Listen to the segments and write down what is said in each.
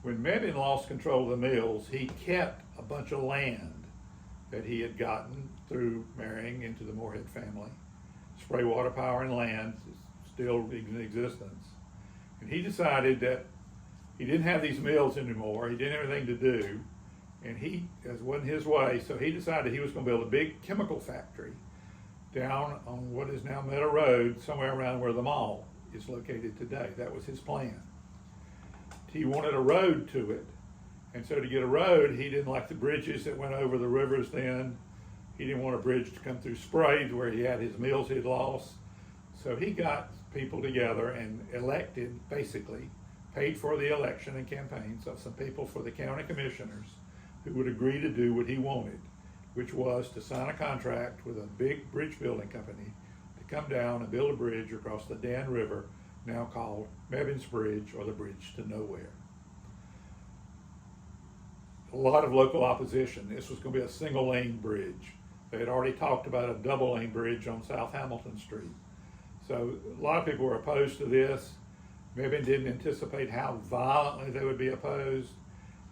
When Mebane lost control of the mills, he kept a bunch of land that he had gotten through marrying into the Moorhead family. Spray water power and land is still in existence. And he decided that he didn't have these mills anymore, he didn't have anything to do, and it wasn't his way, so he decided he was going to build a big chemical factory down on what is now Meadow Road, somewhere around where the mall is located today. That was his plan. He wanted a road to it, and so to get a road, he didn't like the bridges that went over the rivers then. He didn't want a bridge to come through Sprague where he had his mills he'd lost. So he got people together and elected, basically, paid for the election and campaigns of some people for the county commissioners who would agree to do what he wanted, which was to sign a contract with a big bridge building company to come down and build a bridge across the Dan River, now called Mebane's Bridge, or the Bridge to Nowhere. A lot of local opposition. This was going to be a single lane bridge. They had already talked about a double lane bridge on South Hamilton Street. So a lot of people were opposed to this. Mebane didn't anticipate how violently they would be opposed.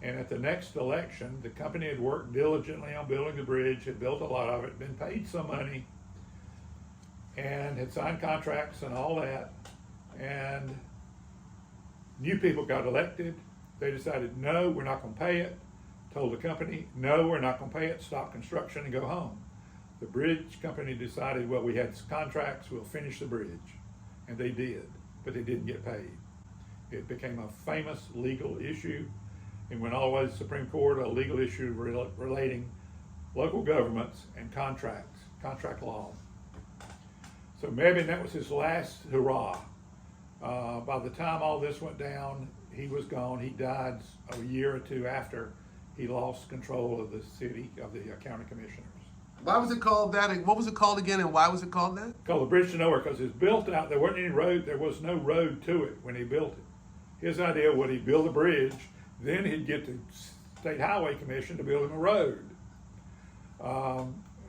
And at the next election, the company had worked diligently on building the bridge, had built a lot of it, been paid some money, and had signed contracts and all that. And new people got elected. They decided, no, we're not going to pay it. Told the company, no, we're not going to pay it, stop construction and go home. The bridge company decided, well, we had contracts, we'll finish the bridge. And they did, but they didn't get paid. It became a famous legal issue and went all the way to the Supreme Court, a legal issue relating local governments and contracts, contract law. So Mebane, that was his last hurrah. By the time all this went down, he was gone. He died a year or two after he lost control of the city, of the county commissioners. Why was it called that? What was it called again, and why was it called that? Called the Bridge to Nowhere because it's built out. There wasn't any road. There was no road to it when he built it. His idea was he'd build a bridge, then he'd get the State Highway Commission to build him a road.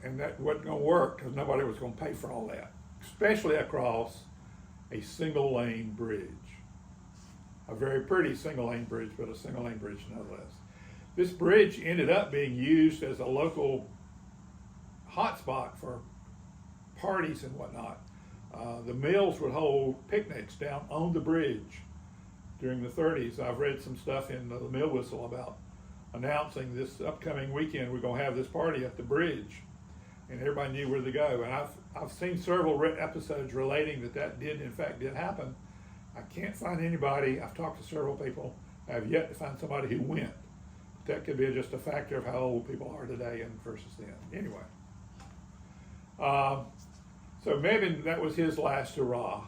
And that wasn't going to work because nobody was going to pay for all that, especially across a single lane bridge. A very pretty single lane bridge, but a single lane bridge nonetheless. This bridge ended up being used as a local hotspot for parties and whatnot. The mills would hold picnics down on the bridge during the 30s. I've read some stuff in the Mill Whistle about announcing this upcoming weekend we're going to have this party at the bridge, and everybody knew where to go. And I've seen several episodes relating that did in fact happen. I can't find anybody. I've talked to several people. I have yet to find somebody who went. That could be just a factor of how old people are today and versus then. Anyway, so Mebane, that was his last hurrah.